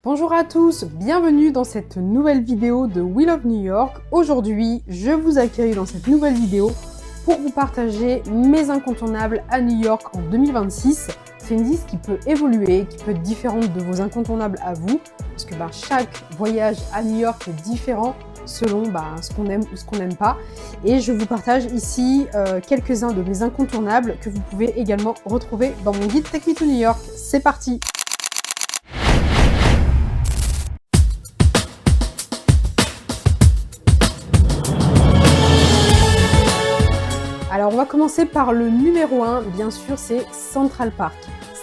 Bonjour à tous, bienvenue dans cette nouvelle vidéo de We Love New York. Aujourd'hui, je vous accueille dans cette nouvelle vidéo pour vous partager mes incontournables à New York en 2026. C'est une liste qui peut évoluer, qui peut être différente de vos incontournables à vous, parce que chaque voyage à New York est différent selon ce qu'on aime ou ce qu'on n'aime pas. Et je vous partage ici quelques-uns de mes incontournables que vous pouvez également retrouver dans mon guide Take Me to New York. C'est parti! Alors on va commencer par le numéro 1, bien sûr c'est Central Park.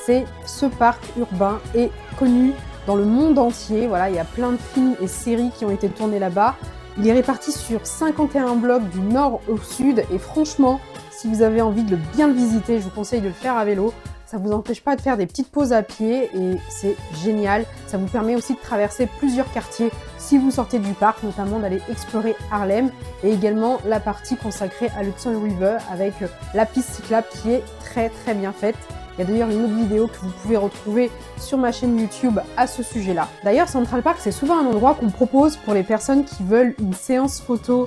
C'est ce parc urbain et connu dans le monde entier. Voilà, il y a plein de films et séries qui ont été tournés là-bas. Il est réparti sur 51 blocs du nord au sud et franchement, si vous avez envie de bien le visiter, je vous conseille de le faire à vélo. Ça ne vous empêche pas de faire des petites pauses à pied et c'est génial. Ça vous permet aussi de traverser plusieurs quartiers si vous sortez du parc, notamment d'aller explorer Harlem et également la partie consacrée à l'Hudson River avec la piste cyclable qui est très bien faite. Il y a d'ailleurs une autre vidéo que vous pouvez retrouver sur ma chaîne YouTube à ce sujet-là. D'ailleurs, Central Park, c'est souvent un endroit qu'on propose pour les personnes qui veulent une séance photo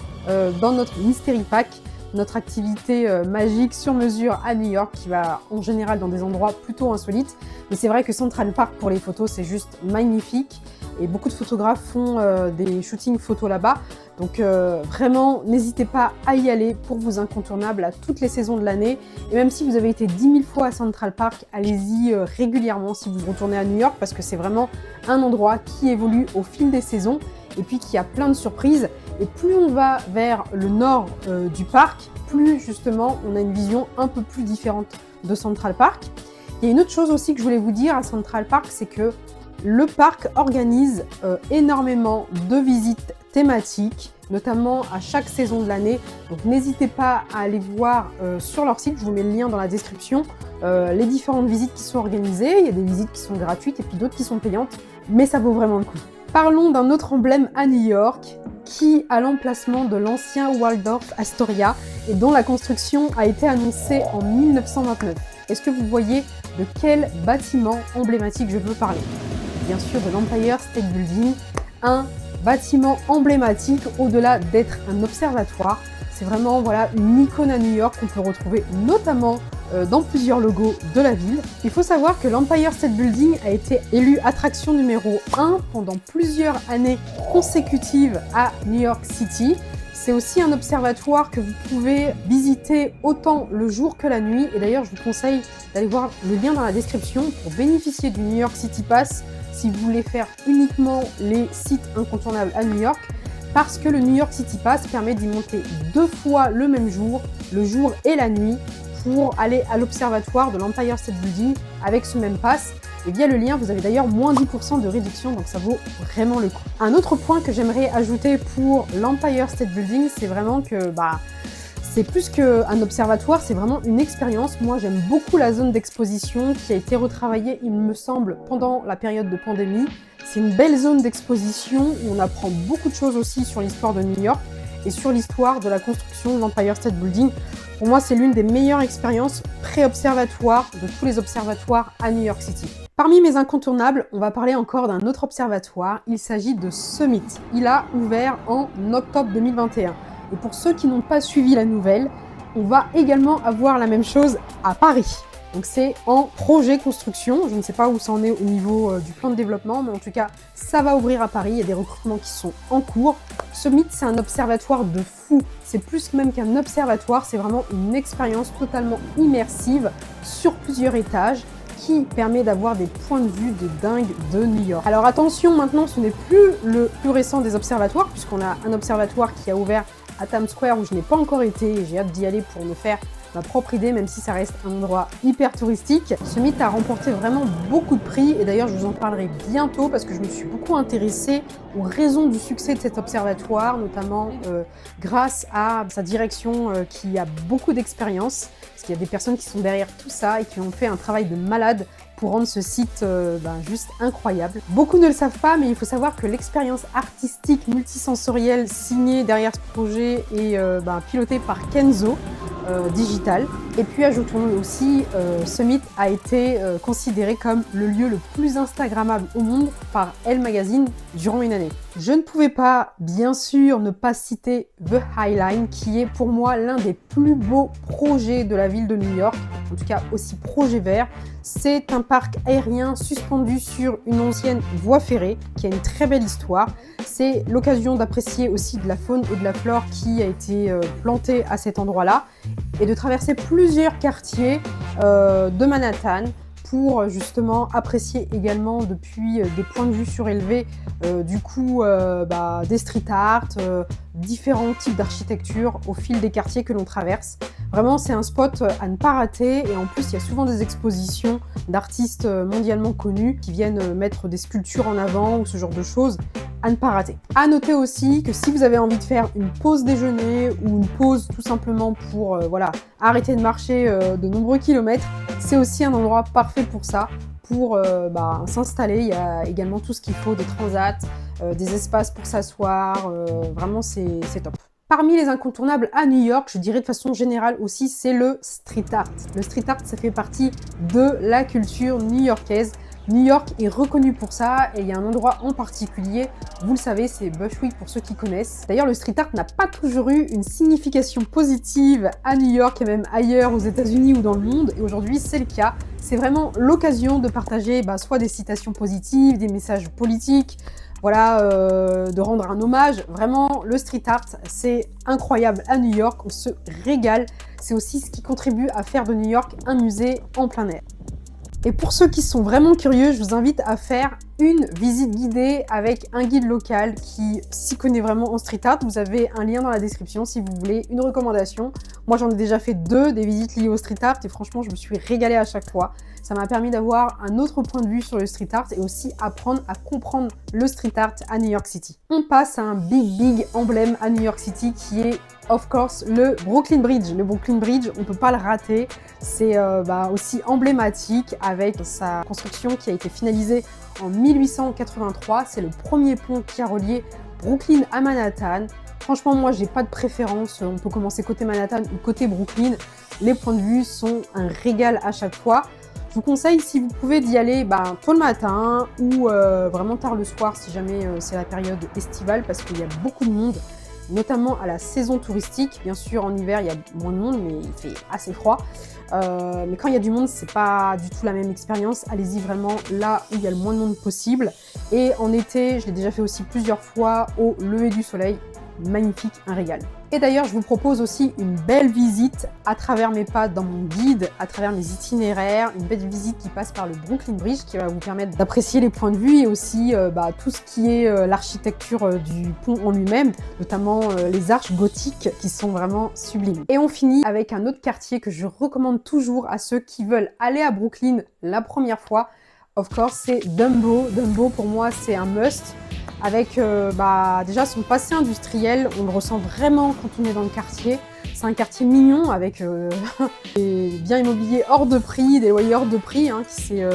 dans notre Mystery Pack, notre activité magique sur mesure à New York qui va en général dans des endroits plutôt insolites. Mais c'est vrai que Central Park pour les photos, c'est juste magnifique et beaucoup de photographes font des shootings photos là-bas. Donc vraiment, n'hésitez pas à y aller pour vos incontournables à toutes les saisons de l'année. Et même si vous avez été 10 000 fois à Central Park, allez-y régulièrement si vous retournez à New York parce que c'est vraiment un endroit qui évolue au fil des saisons et puis qui a plein de surprises. Et plus on va vers le nord du parc, plus justement on a une vision un peu plus différente de Central Park. Il y a une autre chose aussi que je voulais vous dire à Central Park, c'est que le parc organise énormément de visites thématiques, notamment à chaque saison de l'année. Donc n'hésitez pas à aller voir sur leur site, je vous mets le lien dans la description, les différentes visites qui sont organisées. Il y a des visites qui sont gratuites et puis d'autres qui sont payantes, mais ça vaut vraiment le coup. Parlons d'un autre emblème à New York qui a l'emplacement de l'ancien Waldorf Astoria et dont la construction a été annoncée en 1929. Est-ce que vous voyez de quel bâtiment emblématique je veux parler? Bien sûr de l'Empire State Building, un bâtiment emblématique au-delà d'être un observatoire. C'est vraiment une icône à New York qu'on peut retrouver notamment dans plusieurs logos de la ville. Il faut savoir que l'Empire State Building a été élu attraction numéro 1 pendant plusieurs années consécutives à New York City. C'est aussi un observatoire que vous pouvez visiter autant le jour que la nuit. Et d'ailleurs, je vous conseille d'aller voir le lien dans la description pour bénéficier du New York City Pass si vous voulez faire uniquement les sites incontournables à New York. Parce que le New York City Pass permet d'y monter 2 fois le même jour, le jour et la nuit, pour aller à l'observatoire de l'Empire State Building avec ce même pass. Et via le lien, vous avez d'ailleurs moins 10% de réduction, donc ça vaut vraiment le coup. Un autre point que j'aimerais ajouter pour l'Empire State Building, c'est vraiment que c'est plus qu'un observatoire, c'est vraiment une expérience. Moi, j'aime beaucoup la zone d'exposition qui a été retravaillée, il me semble, pendant la période de pandémie. C'est une belle zone d'exposition où on apprend beaucoup de choses aussi sur l'histoire de New York et sur l'histoire de la construction de l'Empire State Building. Pour moi, c'est l'une des meilleures expériences pré-observatoires de tous les observatoires à New York City. Parmi mes incontournables, on va parler encore d'un autre observatoire. Il s'agit de Summit. Il a ouvert en octobre 2021. Et pour ceux qui n'ont pas suivi la nouvelle, on va également avoir la même chose à Paris. Donc c'est en projet construction, je ne sais pas où ça en est au niveau du plan de développement, mais en tout cas, ça va ouvrir à Paris, il y a des recrutements qui sont en cours. Summit, c'est un observatoire de fou, c'est plus même qu'un observatoire, c'est vraiment une expérience totalement immersive sur plusieurs étages qui permet d'avoir des points de vue de dingue de New York. Alors attention, maintenant, ce n'est plus le plus récent des observatoires, puisqu'on a un observatoire qui a ouvert à Times Square où je n'ai pas encore été et j'ai hâte d'y aller pour me faire ma propre idée, même si ça reste un endroit hyper touristique. Summit a remporté vraiment beaucoup de prix et d'ailleurs je vous en parlerai bientôt parce que je me suis beaucoup intéressée aux raisons du succès de cet observatoire, notamment grâce à sa direction qui a beaucoup d'expérience, parce qu'il y a des personnes qui sont derrière tout ça et qui ont fait un travail de malade pour rendre ce site juste incroyable. Beaucoup ne le savent pas, mais il faut savoir que l'expérience artistique multisensorielle signée derrière ce projet est pilotée par Kenzo. digital. Et puis ajoutons aussi, Summit a été considéré comme le lieu le plus instagrammable au monde par Elle Magazine durant une année. Je ne pouvais pas, bien sûr, ne pas citer The High Line, qui est pour moi l'un des plus beaux projets de la ville de New York, en tout cas aussi projet vert. C'est un parc aérien suspendu sur une ancienne voie ferrée qui a une très belle histoire. C'est l'occasion d'apprécier aussi de la faune et de la flore qui a été plantée à cet endroit-là et de traverser plusieurs quartiers de Manhattan pour justement apprécier également depuis des points de vue surélevés des street art, différents types d'architecture au fil des quartiers que l'on traverse. Vraiment, c'est un spot à ne pas rater et en plus, il y a souvent des expositions d'artistes mondialement connus qui viennent mettre des sculptures en avant ou ce genre de choses à ne pas rater. À noter aussi que si vous avez envie de faire une pause déjeuner ou une pause tout simplement pour arrêter de marcher de nombreux kilomètres, c'est aussi un endroit parfait pour ça, pour s'installer. Il y a également tout ce qu'il faut, des transats, des espaces pour s'asseoir, vraiment c'est top. Parmi les incontournables à New York, je dirais de façon générale aussi, c'est le street art. Le street art, ça fait partie de la culture new-yorkaise. New York est reconnu pour ça et il y a un endroit en particulier, vous le savez, c'est Bushwick pour ceux qui connaissent. D'ailleurs, le street art n'a pas toujours eu une signification positive à New York et même ailleurs aux États-Unis ou dans le monde, et aujourd'hui c'est le cas. C'est vraiment l'occasion de partager soit des citations positives, des messages politiques, de rendre un hommage. Vraiment, le street art, c'est incroyable à New York, on se régale. C'est aussi ce qui contribue à faire de New York un musée en plein air. Et pour ceux qui sont vraiment curieux, je vous invite à faire une visite guidée avec un guide local qui s'y connaît vraiment en street art. Vous avez un lien dans la description si vous voulez une recommandation. Moi, j'en ai déjà fait 2 des visites liées au street art et franchement, je me suis régalée à chaque fois. Ça m'a permis d'avoir un autre point de vue sur le street art et aussi apprendre à comprendre le street art à New York City. On passe à un big emblème à New York City qui est of course le Brooklyn Bridge. Le Brooklyn Bridge, on ne peut pas le rater. C'est aussi emblématique avec sa construction qui a été finalisée en 1883. C'est le premier pont qui a relié Brooklyn à Manhattan. Franchement, moi, j'ai pas de préférence. On peut commencer côté Manhattan ou côté Brooklyn. Les points de vue sont un régal à chaque fois. Je vous conseille, si vous pouvez, d'y aller tôt le matin ou vraiment tard le soir si jamais c'est la période estivale parce qu'il y a beaucoup de monde, notamment à la saison touristique. Bien sûr, en hiver, il y a moins de monde, mais il fait assez froid. Mais quand il y a du monde, c'est pas du tout la même expérience. Allez-y vraiment là où il y a le moins de monde possible. Et en été, je l'ai déjà fait aussi plusieurs fois au lever du soleil. Magnifique, un régal. Et d'ailleurs, je vous propose aussi une belle visite à travers mes pas dans mon guide, à travers mes itinéraires, une belle visite qui passe par le Brooklyn Bridge qui va vous permettre d'apprécier les points de vue et aussi tout ce qui est l'architecture du pont en lui-même, notamment les arches gothiques qui sont vraiment sublimes. Et on finit avec un autre quartier que je recommande toujours à ceux qui veulent aller à Brooklyn la première fois. Of course, c'est Dumbo. Dumbo, pour moi, c'est un must. Avec déjà son passé industriel, on le ressent vraiment quand on est dans le quartier. C'est un quartier mignon avec des biens immobiliers hors de prix, des loyers hors de prix, qui s'est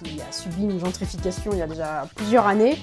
qui a subi une gentrification il y a déjà plusieurs années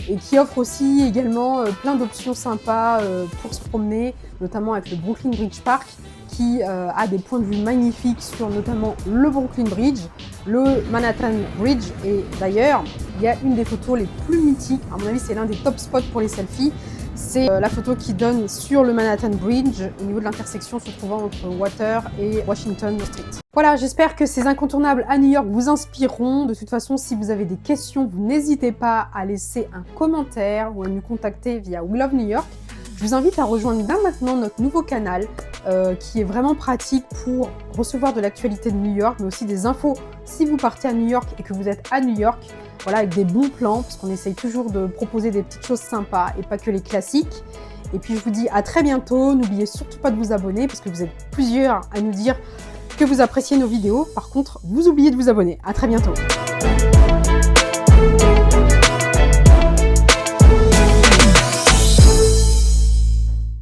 et qui offre aussi également plein d'options sympas pour se promener, notamment avec le Brooklyn Bridge Park qui a des points de vue magnifiques sur notamment le Brooklyn Bridge, le Manhattan Bridge et d'ailleurs il y a une des photos les plus mythiques, à mon avis c'est l'un des top spots pour les selfies. C'est la photo qui donne sur le Manhattan Bridge, au niveau de l'intersection se trouvant entre Water et Washington Street. Voilà, j'espère que ces incontournables à New York vous inspireront. De toute façon, si vous avez des questions, vous n'hésitez pas à laisser un commentaire ou à nous contacter via We Love New York. Je vous invite à rejoindre dès maintenant notre nouveau canal qui est vraiment pratique pour recevoir de l'actualité de New York, mais aussi des infos si vous partez à New York et que vous êtes à New York. Voilà, avec des bons plans, parce qu'on essaye toujours de proposer des petites choses sympas et pas que les classiques. Et puis je vous dis à très bientôt. N'oubliez surtout pas de vous abonner, parce que vous êtes plusieurs à nous dire que vous appréciez nos vidéos. Par contre, vous oubliez de vous abonner. À très bientôt.